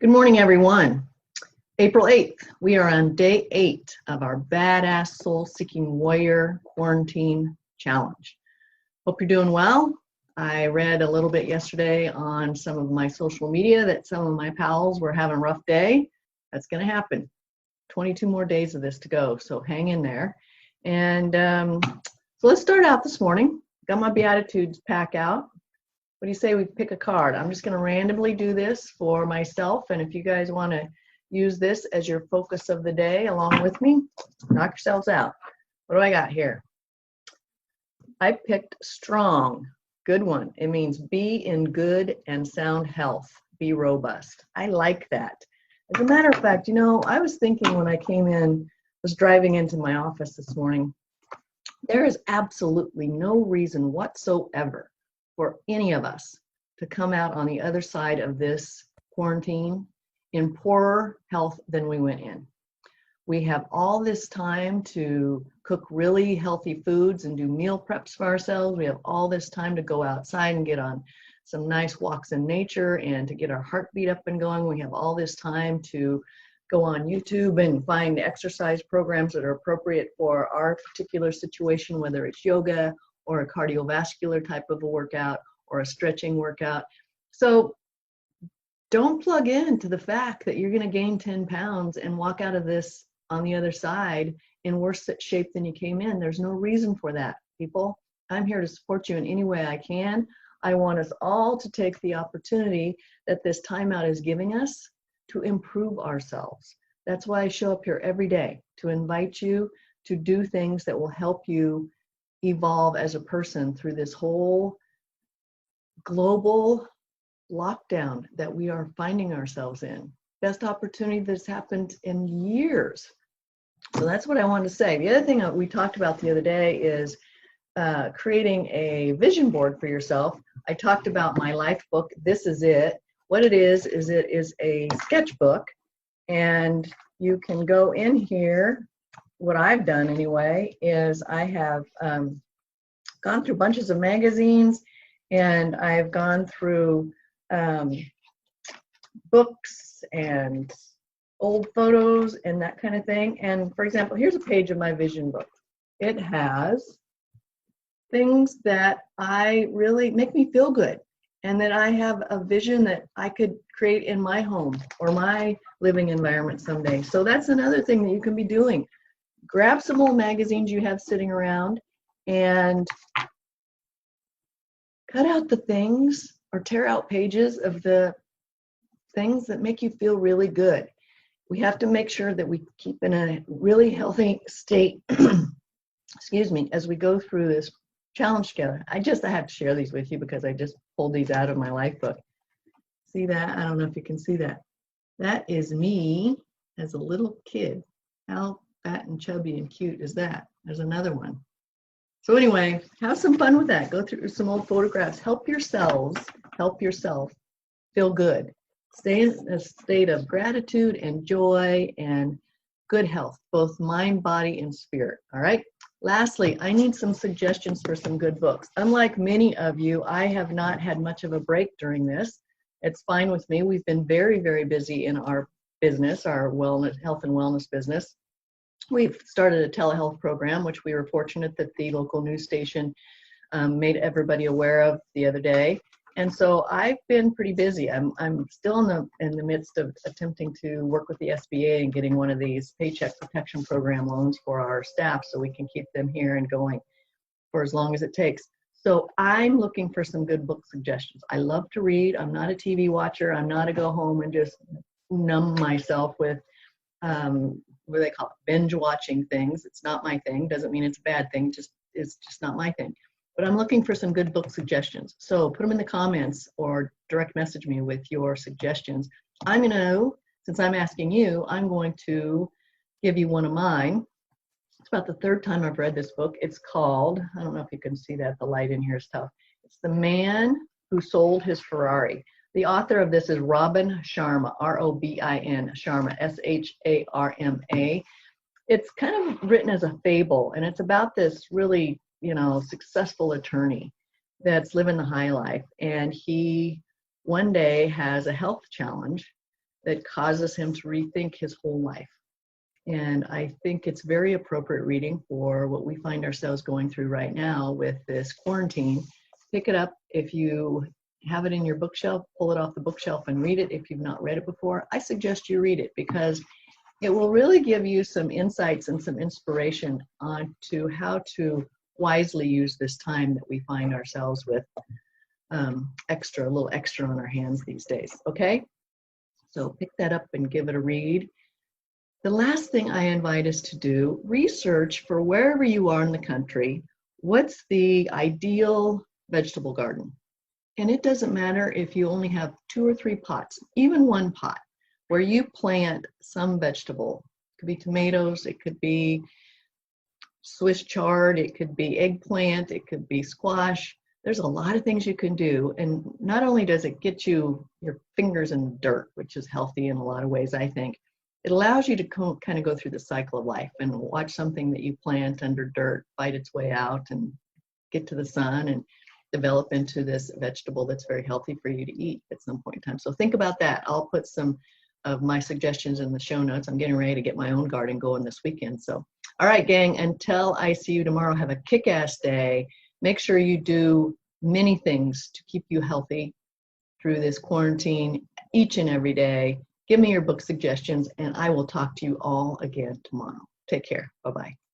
Good morning, everyone. April 8th, we are on day 8 of our Badass Soul Seeking Warrior Quarantine Challenge. Hope you're doing well. I read a little bit yesterday on some of my social media that some of my pals were having a rough day. That's going to happen. 22 more days of this to go, so hang in there. And so let's start out this morning. Got my Beatitudes pack out. What do you say we pick a card? I'm just going to randomly do this for myself, and if you guys want to use this as your focus of the day along with me, knock yourselves out. What do I got here? I picked strong. Good one. It means be in good and sound health. Be robust. I like that. As a matter of fact, I was thinking when I was driving into my office this morning, there is absolutely no reason whatsoever for any of us to come out on the other side of this quarantine in poorer health than we went in. We have all this time to cook really healthy foods and do meal preps for ourselves. We have all this time to go outside and get on some nice walks in nature and to get our heartbeat up and going. We have all this time to go on YouTube and find exercise programs that are appropriate for our particular situation, whether it's yoga or a cardiovascular type of a workout or a stretching workout. So don't plug into the fact that you're going to gain 10 pounds and walk out of this on the other side in worse shape than you came in. There's no reason for that, people. I'm here to support you in any way I can. I want us all to take the opportunity that this timeout is giving us to improve ourselves. That's why I show up here every day, to invite you to do things that will help you evolve as a person through this whole global lockdown that we are finding ourselves in. Best opportunity that's happened in years. So that's what I wanted to say. The other thing that we talked about the other day is creating a vision board for yourself. I talked about my life book. This is it. What it is it is a sketchbook, and you can go in here. What I've done anyway is I have gone through bunches of magazines, and I've gone through books and old photos and that kind of thing. And for example, here's a page of my vision book. It has things that I really make me feel good, and that I have a vision that I could create in my home or my living environment someday. So that's another thing that you can be doing. Grab some old magazines you have sitting around and cut out the things or tear out pages of the things that make you feel really good. We have to make sure that we keep in a really healthy state, excuse me, as we go through this challenge together. I have to share these with you because I just pulled these out of my life book. See that? I don't know if you can see that. That is me as a little kid. How fat and chubby and cute is that? There's another one. So anyway, have some fun with that. Go through some old photographs. Help yourself feel good. Stay in a state of gratitude and joy and good health, both mind, body, and spirit. All right? Lastly, I need some suggestions for some good books. Unlike many of you, I have not had much of a break during this. It's fine with me. We've been very, very busy in our business, our wellness, health and wellness business. We've started a telehealth program, which we were fortunate that the local news station made everybody aware of the other day. And so I've been pretty busy. I'm still in the midst of attempting to work with the SBA and getting one of these Paycheck Protection Program loans for our staff so we can keep them here and going for as long as it takes. So I'm looking for some good book suggestions. I love to read. I'm not a TV watcher. I'm not a go home and just numb myself with what do they call it, binge watching things. It's not my thing. Doesn't mean it's a bad thing. It's just not my thing. But I'm looking for some good book suggestions. So put them in the comments or direct message me with your suggestions. Since I'm asking you, I'm going to give you one of mine. It's about the third time I've read this book. It's called, I don't know if you can see that, the light in here is tough. It's The Man Who Sold His Ferrari. The author of this is Robin Sharma, R-O-B-I-N, Sharma, S-H-A-R-M-A. It's kind of written as a fable, and it's about this really, successful attorney that's living the high life. And he one day has a health challenge that causes him to rethink his whole life. And I think it's very appropriate reading for what we find ourselves going through right now with this quarantine. Pick it up. If you have it in your bookshelf, pull it off the bookshelf and read it. If you've not read it before, I suggest you read it, because it will really give you some insights and some inspiration on to how to wisely use this time that we find ourselves with a little extra on our hands these days. Okay? So pick that up and give it a read. The last thing I invite us to do, research for wherever you are in the country, what's the ideal vegetable garden? And it doesn't matter if you only have 2 or 3 pots, even 1 pot, where you plant some vegetable. It could be tomatoes, it could be Swiss chard, it could be eggplant, it could be squash. There's a lot of things you can do. And not only does it get you your fingers in the dirt, which is healthy in a lot of ways, I think, it allows you to kind of go through the cycle of life and watch something that you plant under dirt fight its way out and get to the sun and develop into this vegetable that's very healthy for you to eat at some point in time. So think about that. I'll put some of my suggestions in the show notes. I'm getting ready to get my own garden going this weekend. So, all right, gang, until I see you tomorrow, have a kick-ass day. Make sure you do many things to keep you healthy through this quarantine each and every day. Give me your book suggestions, and I will talk to you all again tomorrow. Take care. Bye-bye.